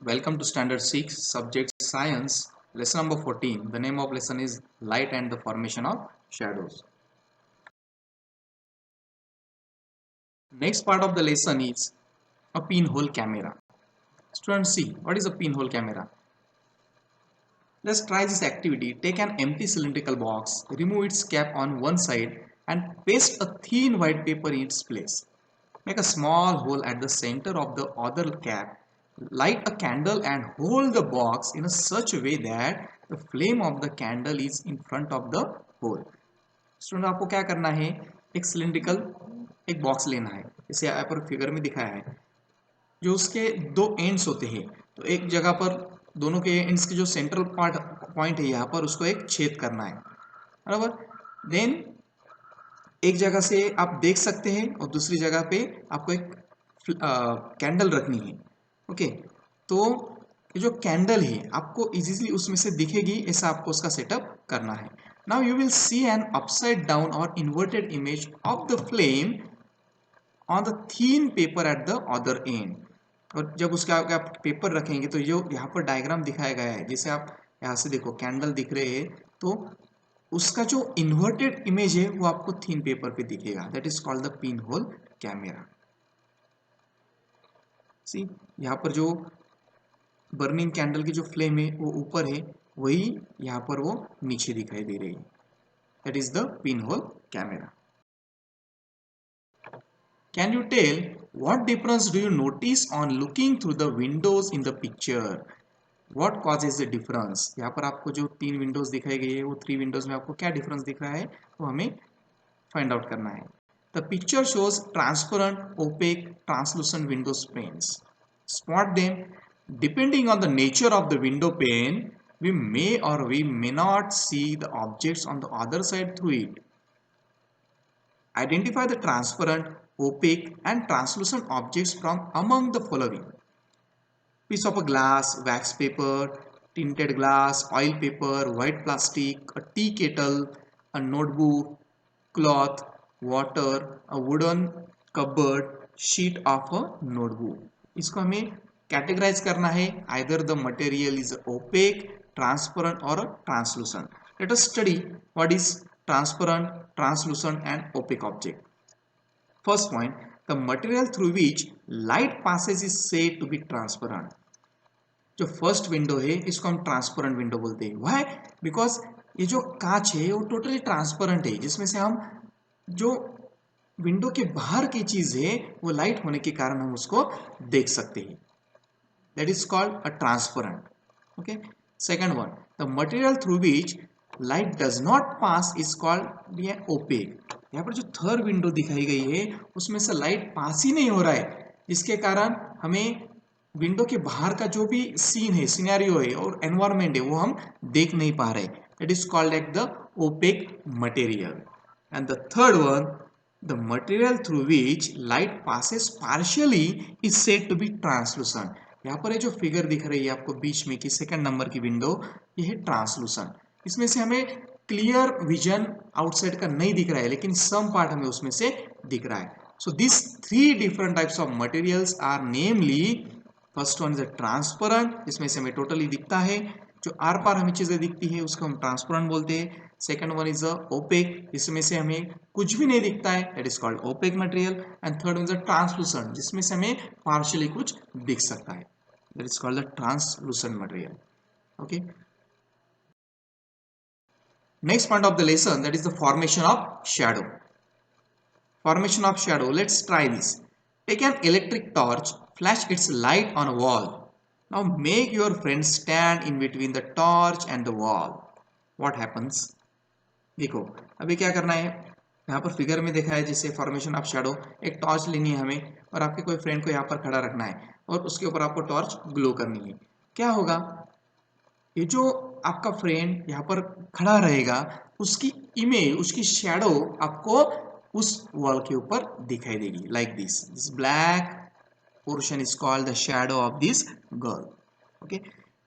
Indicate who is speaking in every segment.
Speaker 1: Welcome to Standard 6, Subject Science, lesson number 14. The name of lesson is Light and the Formation of Shadows. Next part of the lesson is a pinhole camera. Students, see what is a pinhole camera. Let's try this activity. Take an empty cylindrical box, remove its cap on one side and paste a thin white paper in its place. Make a small hole at the center of the other cap. Light a candle and hold the box in a such a way that the flame of the candle is in front of the hole. Student आपको क्या करना है, एक cylindrical एक box लेना है, जैसे यहाँ पर फिगर में दिखाया है, जो उसके दो एंड्स होते हैं। तो एक जगह पर दोनों के एंड्स के जो सेंट्रल पॉइंट है यहाँ पर उसको एक छेद करना है, बराबर। देन एक जगह से आप देख सकते हैं और दूसरी जगह पे आपको एक कैंडल रखनी है। ओके, तो ये जो कैंडल है आपको इजीली उसमें से दिखेगी, ऐसा आपको उसका सेटअप करना है। Now you will see an upside down और inverted image of the flame on the thin paper at the other end. और जब उसके आगे आप पेपर रखेंगे तो जो यहाँ पर डायग्राम दिखाया गया है, जैसे आप यहाँ से देखो कैंडल दिख रहे हैं, तो उसका जो इन्वर्टेड इमेज है वो आपको थीन पेपर पे दिखेगा। That is called the pin hole camera. See यहाँ पर जो बर्निंग कैंडल की जो फ्लेम है वो ऊपर है, वही यहाँ पर वो नीचे दिखाई दे रही है। That is the pin hole camera. Can you tell what difference do you notice on looking through the windows in the picture? What causes the difference? यहाँ पर आपको जो 3 विंडोज दिखाई गई है वो 3 विंडोज में आपको क्या डिफरेंस दिख रहा है वो हमें फाइंड आउट करना है। The picture shows transparent, opaque, translucent windows panes. Spot them. Depending on the nature of the window pane, we may or we may not see the objects on the other side through it. Identify the transparent, opaque and translucent objects from among the following: piece of a glass, wax paper, tinted glass, oil paper, white plastic, a tea kettle, a notebook, cloth, water, a wooden cupboard, sheet of a notebook. इसको हमें categorise करना है, either the material is opaque, transparent or translucent. Let us study what is transparent, translucent and opaque object. First point, the material through which light passes is said to be transparent. जो first window है इसको हम transparent window बोलते हैं। Why? Because ये जो कांच है वो टोटली ट्रांसपेरेंट है, जिसमें से हम जो विंडो के बाहर की चीज है वो लाइट होने के कारण हम उसको देख सकते हैं। That is called a transparent. Okay, second one, the material through which light does not pass is called opaque. यहाँ पर जो थर्ड विंडो दिखाई गई है उसमें से लाइट पास ही नहीं हो रहा है, जिसके कारण हमें विंडो के बाहर का जो भी सीन है, सिनेरियो है और एनवायरमेंट है वो हम देख नहीं पा रहे। That is called like the opaque material. And the third one, the material through which light passes partially is said to be translucent. यहाँ पर ये जो फिगर दिख रही है आपको बीच में की सेकंड नंबर की विंडो, ये है ट्रांसलूसेंट। इसमें से हमें क्लियर विजन आउटसाइड का नहीं दिख रहा है, लेकिन सम पार्ट हमें उसमें से दिख रहा है। So this 3 different types of materials are namely, first one is transparent, इसमें से हमें टोटली दिखता है, जो आर पार हमें चीजें दिखती है उसको हम ट्रांसपेरेंट बोलते हैं। सेकंड वन इज ओपेक, इसमें से हमें कुछ भी नहीं दिखता है, that is called opaque material. And third one is translucent, जिसमें से हमें पार्शियली कुछ दिख सकता है, that is called the translucent material. Okay, next point of the lesson, that is the formation of shadow. Formation of shadow, let's try this. Take an electric torch, flash its light on a wall. Now make your friend stand in between the torch and the wall. What happens? देखो अभी क्या करना है, यहाँ पर figure में देखा है जैसे फॉर्मेशन ऑफ शैडो। एक टॉर्च लेनी है हमें और आपके कोई फ्रेंड को यहाँ पर खड़ा रखना है और उसके ऊपर आपको टॉर्च ग्लो करनी है। क्या होगा, ये जो आपका फ्रेंड यहाँ पर खड़ा रहेगा उसकी इमेज, उसकी शैडो आपको उस वॉल के ऊपर दिखाई देगी, like this black portion is called the shadow of this girl. Okay,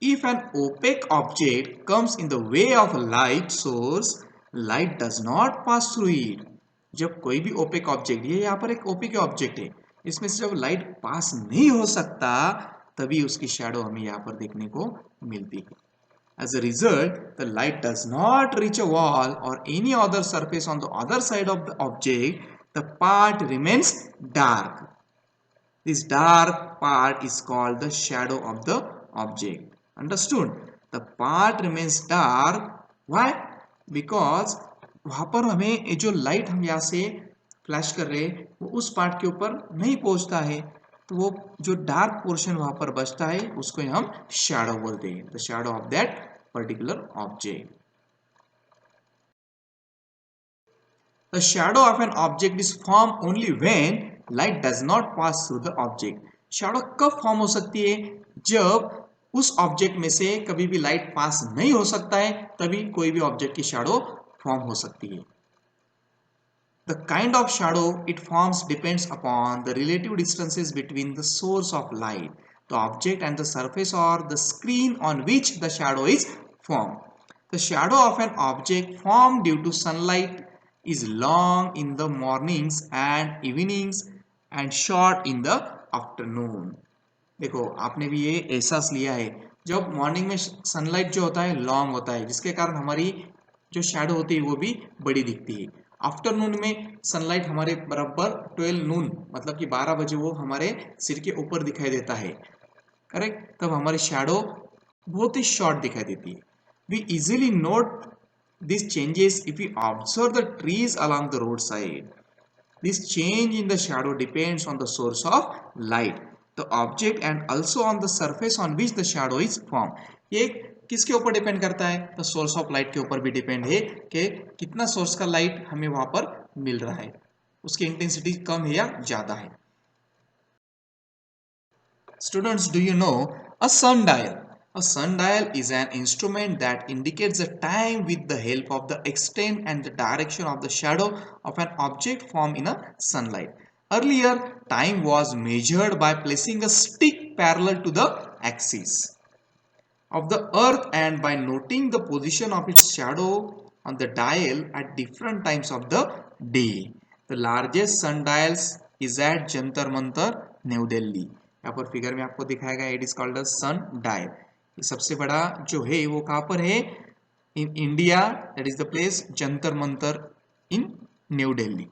Speaker 1: if an opaque object comes in the way of light source, light does not pass through it. जब कोई भी opaque object, ये यहाँ पर एक opaque object है, इसमें से जब लाइट पास नहीं हो सकता तभी उसकी शैडो हमें यहाँ पर देखने को मिलती है. As a result, the light does not reach a wall or any other surface on the other side of the object. The part remains dark. This dark part is called the shadow of the object. Understood? The part remains dark. Why? Because वहाँ पर हमें ये जो light हम यहाँ से flash कर रहे हैं वो उस पार्ट के ऊपर नहीं पहुँचता है, तो वो जो डार्क पोर्शन वहाँ पर बचता है उसको हम शैडो बोलते हैं. The shadow of that particular object. The shadow of an object is formed only when light does not pass through the object. Shadow कब फॉर्म हो सकती है? जब उस ऑब्जेक्ट में से कभी भी लाइट पास नहीं हो सकता है, तभी कोई भी ऑब्जेक्ट की शैडो फॉर्म हो सकती है. The kind of shadow it forms depends upon the relative distances between the source of light, the object and the surface or the screen on which the shadow is formed. The shadow of an object formed due to sunlight is long in the mornings and evenings and short in the afternoon. देखो आपने भी ये एहसास लिया है, जब morning में sunlight जो होता है लॉन्ग होता है, जिसके कारण हमारी जो शैडो होती है वो भी बड़ी दिखती है. आफ्टरनून में सनलाइट हमारे बराबर 12 नून मतलब कि 12 बजे वो हमारे सिर के ऊपर दिखाई देता है, करेक्ट. तब हमारी शैडो बहुत ही शॉर्ट दिखाई देती है. We easily note this changes if you observe the trees along the road side. This change in the shadow depends on the source of light, the object and also on the surface on which the shadow is formed. ये किसके ऊपर depend करता है? तो source of light के ऊपर भी depend है कि कितना सोर्स का लाइट हमें वहां पर मिल रहा है, उसकी इंटेंसिटी कम है या ज्यादा है. Students, do you know a sundial? A sundial is an instrument that indicates the time with the help of the extent and the direction of the shadow of an object formed in a sunlight. Earlier, time was measured by placing a stick parallel to the axis of the earth and by noting the position of its shadow on the dial at different times of the day. The largest sundials is at Jantar Mantar, New Delhi. यहाँ पर figure में आपको दिखाएगा, it is called sundial. ये सबसे बड़ा जो है वो कहाँ पर है? In India. That is the place Jantar Mantar in New Delhi.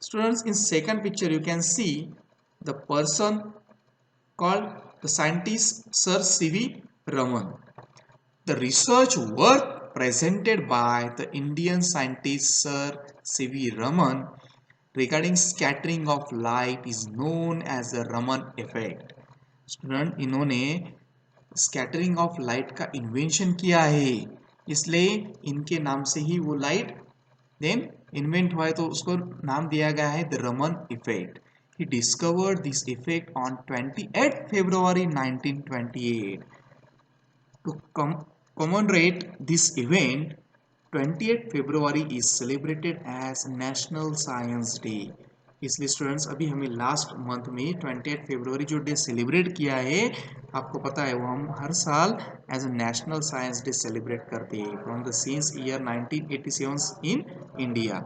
Speaker 1: Students, in second picture you can see the person called the scientist Sir C.V. Raman. The research work presented by the Indian scientist Sir C.V. Raman regarding scattering of light is known as the Raman effect. Student, इन्होंने scattering of light का invention किया है, इसलिए इनके नाम से ही वो light then invent हुआ है, तो उसको नाम दिया गया है the Raman effect. He discovered this effect on 28 February 1928. To commemorate this event, 28 February is celebrated as National Science Day. इसलिए स्टूडेंट्स अभी हमें लास्ट मंथ में 28 फरवरी जो डे सेलिब्रेट किया है, आपको पता है वो हम हर साल as a national science day celebrate करते हैं from the since year 1987 in India.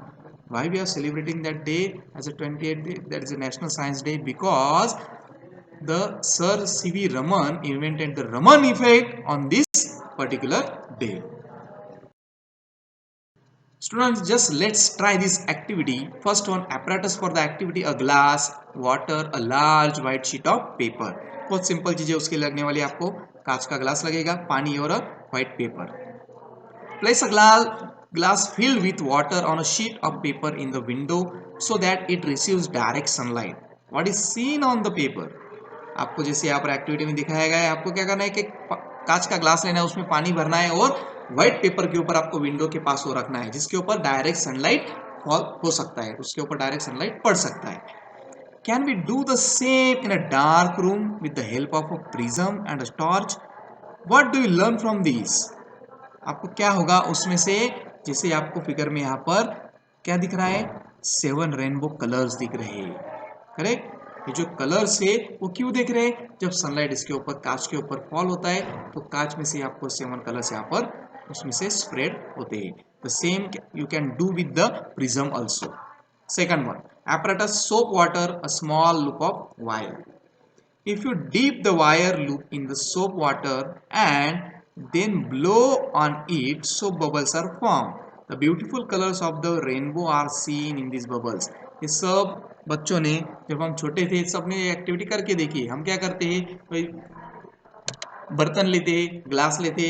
Speaker 1: Why we are celebrating that day as a 28th day, that is a National Science Day? Because the Sir C.V. Raman invented the Raman effect on this particular day. Students, just let's try this activity. First one, apparatus for the activity: a glass, water, a large white sheet of paper. बहुत simple चीजें उसके लगने वाली. आपको कांच का glass लगेगा, पानी और white paper. Place a glass filled with water on a sheet of paper in the window so that it receives direct sunlight. What is seen on the paper? आपको जैसे यहाँ पर एक्टिविटी में दिखाया गया है, आपको क्या करना है कि कांच का ग्लास लेना है, उसमें पानी भरना है और व्हाइट पेपर के ऊपर आपको विंडो के पास वो रखना है, जिसके ऊपर डायरेक्ट सनलाइट फॉल हो सकता है, उसके ऊपर डायरेक्ट सनलाइट पड़ सकता है. Can we do the same in a dark room with the help of a prism and a torch? What do you learn from these? आपको क्या होगा उसमें से, जैसे आपको फिगर में यहाँ पर क्या दिख रहा है? 7 रेनबो कलर्स दिख रहे हैं, करेक्ट. ये जो कलर्स है वो क्यों दिख रहे हैं? जब सनलाइट इसके ऊपर कांच के ऊपर फॉल होता है तो कांच में से आपको 7 कलर्स यहाँ पर उसमें से स्प्रेड होते हैं. The same you can do with the prism also. Second one, apparatus soap water, a small loop of wire. If you dip the wire loop in the soap water and then blow on it, so bubbles are formed. The beautiful colors of the rainbow are seen in these bubbles. ये सब बच्चों ने जब हम छोटे थे सबने ये एक्टिविटी करके देखी। हम क्या करते हैं, भाई बर्तन लेते, ग्लास लेते,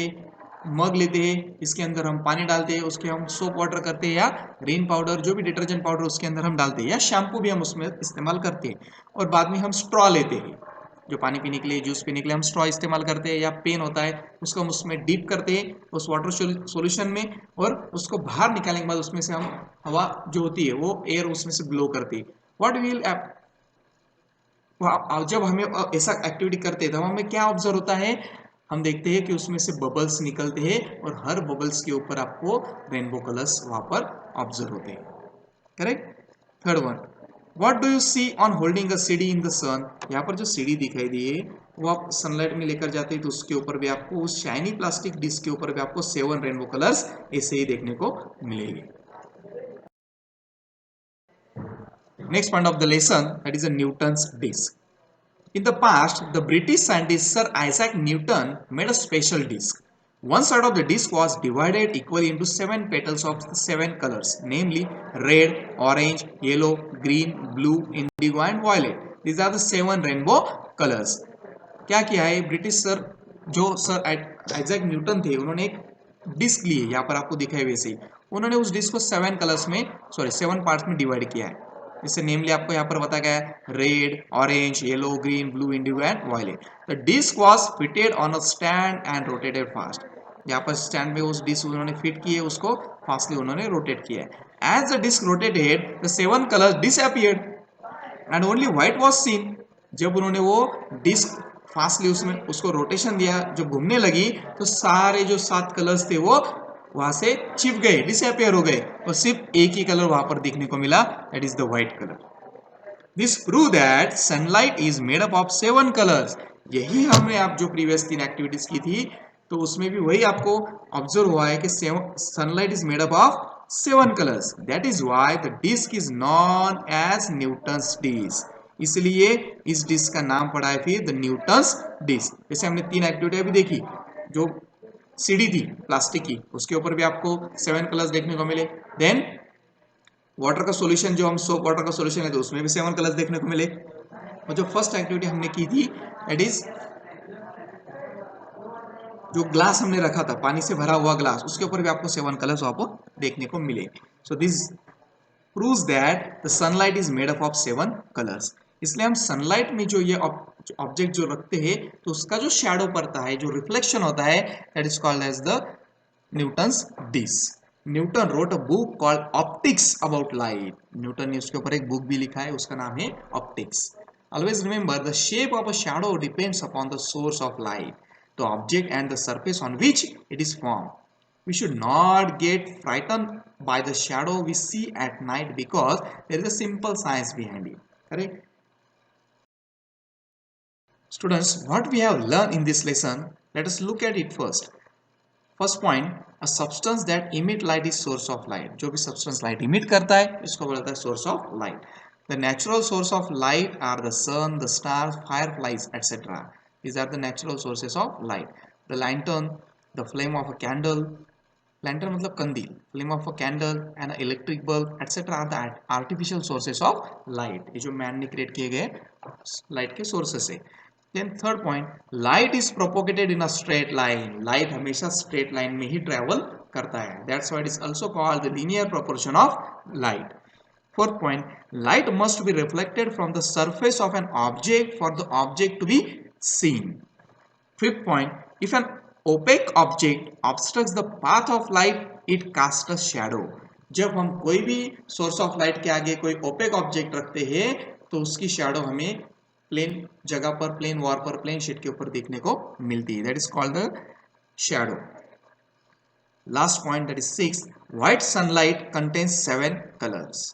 Speaker 1: मग लेते हैं, इसके अंदर हम पानी डालते हैं, उसके हम सोप वाटर करते हैं या रेन पाउडर जो भी डिटर्जेंट पाउडर उसके अंदर हम डालते हैं, या शैम्पू भी हम उसमें इस्तेमाल करते हैं। और बाद में हम स्ट्रॉ लेते हैं, जो पानी पीने के लिए, जूस पीने के लिए हम स्ट्रॉ इस्तेमाल करते हैं, या पेन होता है उसको हम उसमें डीप करते हैं उस वाटर सॉल्यूशन में, और उसको बाहर निकालने के बाद उसमें से हम हवा जो होती है वो एयर उसमें से ब्लो करती है। व्हाट विल जब हमें ऐसा एक्टिविटी करते हैं तब हमें क्या ऑब्जर्व होता है, हम देखते हैं कि उसमें से बबल्स निकलते हैं और हर बबल्स के ऊपर आपको रेनबो कलर्स वहां पर ऑब्जर्व होते हैं। Correct. Third one, what do you see on holding a CD in the sun. यहाँ पर जो सीडी दिखाई दी है वो आप सनलाइट में लेकर जाते हैं तो उसके ऊपर भी आपको, उस शाइनी प्लास्टिक डिस्क के ऊपर भी आपको 7 रेनबो कलर्स ऐसे ही देखने को मिलेंगे। Next point of the lesson, that is a Newton's disk. In the past, the British scientist Sir Isaac Newton made a special disk. One side of the disk was divided equally into 7 petals of the 7 colors, namely red, orange, yellow, green, blue, indigo and violet. These are the 7 rainbow colors. क्या किया है British sir, जो sir Isaac Newton थे, उन्होंने एक disc ली है, यहाँ पर आपको दिखाई वैसे ही उन्होंने उस डिस्क को 7 कलर्स में, सॉरी 7 पार्ट्स में डिवाइड किया है। जिससे नेमली आपको यहाँ पर बताया गया है red, orange, yellow, green, blue, indigo and violet. The disc was fitted on a stand and rotated fast. यहाँ पर स्टैंड में उस डिस्क उन्होंने फिट की है, उसको फास्टली उन्होंने रोटेट किया है। As the disc rotated the 7 colours disappeared and only white was seen. जब उन्होंने वो डिस्क फास्टली उसमें उसको रोटेशन दिया, जब घूमने लगी तो सारे जो 7 कलर्स थे वो वहां से छिप गए, डिसअपियर हो गए, और सिर्फ एक ही कलर वहां पर देखने को मिला, that is the white colour. This prove that sunlight is made up of 7 colours. यही हमने आप जो प्रीवियस 3 एक्टिविटीज की थी तो उसमें भी वही आपको ऑब्जर्व हुआ है कि sunlight is made up of 7 colours. That is why the disc is known as Newton's disc. इसलिए इस डिस्क का नाम पड़ा है फिर द न्यूटन्स डिस्क। जैसे हमने 3 एक्टिविटी अभी देखी, जो सीडी थी प्लास्टिक की, उसके ऊपर भी आपको 7 कलर्स देखने को मिले। देन वाटर का सॉल्यूशन, जो हम सोप वाटर का सॉल्यूशन है तो उसमें भी 7 कलर्स देखने को मिले। और जो फर्स्ट एक्टिविटी हमने की थी दैट इज जो ग्लास हमने रखा था, पानी से भरा हुआ ग्लास, उसके ऊपर भी आपको 7 कलर्स आपको देखने को मिले। So this proves that the sunlight is made up of 7 colours. इसलिए हम सनलाइट में जो ये ऑब्जेक्ट जो रखते हैं तो उसका जो शैडो पड़ता है, जो रिफ्लेक्शन होता है, that is called as the Newton's disc. Newton wrote a book called optics about light. Newton ने उसके ऊपर एक बुक भी लिखा है, उसका नाम है optics. Always remember the shape of a shadow depends upon the source of light, the object and the surface on which it is form. We should not get frightened by the shadow we see at night because there is a simple science behind it. Correct? Students, what we have learned in this lesson, let us look at it first. First point, a substance that emit light is source of light. जो भी substance light emit करता है इसको बोलता है source of light. The natural source of light are the sun, the stars, fireflies, etc. These are the natural sources of light. The lantern, the flame of a candle, lantern मतलब कंदील, flame of a candle and electric bulb etcetera are the artificial sources of light. ये जो man ने create किए गए light के sources है। Then third point, light is propagated in a straight line. Light हमेशा स्ट्रेट लाइन में ही ट्रेवल करता है, that's why it is also called the linear proportion of light. Fourth point, light must be reflected from the surface of an object for the object to be seen. Fifth point, if an opaque object obstructs the path of light, it casts a shadow. जब हम कोई भी source of light के आगे कोई opaque object रखते हैं तो उसकी शैडो हमें प्लेन जगह पर, प्लेन वॉल पर, प्लेन शीट के ऊपर देखने को मिलती है, that is called the shadow. Last point, that is 6, white sunlight contains 7 colours.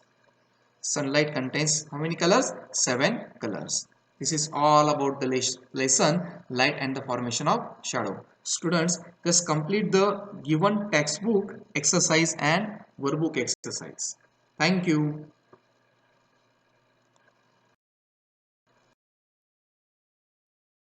Speaker 1: Sunlight contains how many colors? 7 colors. This is all about the lesson light and the formation of shadow. Students, just complete the given textbook exercise and workbook exercise. Thank you.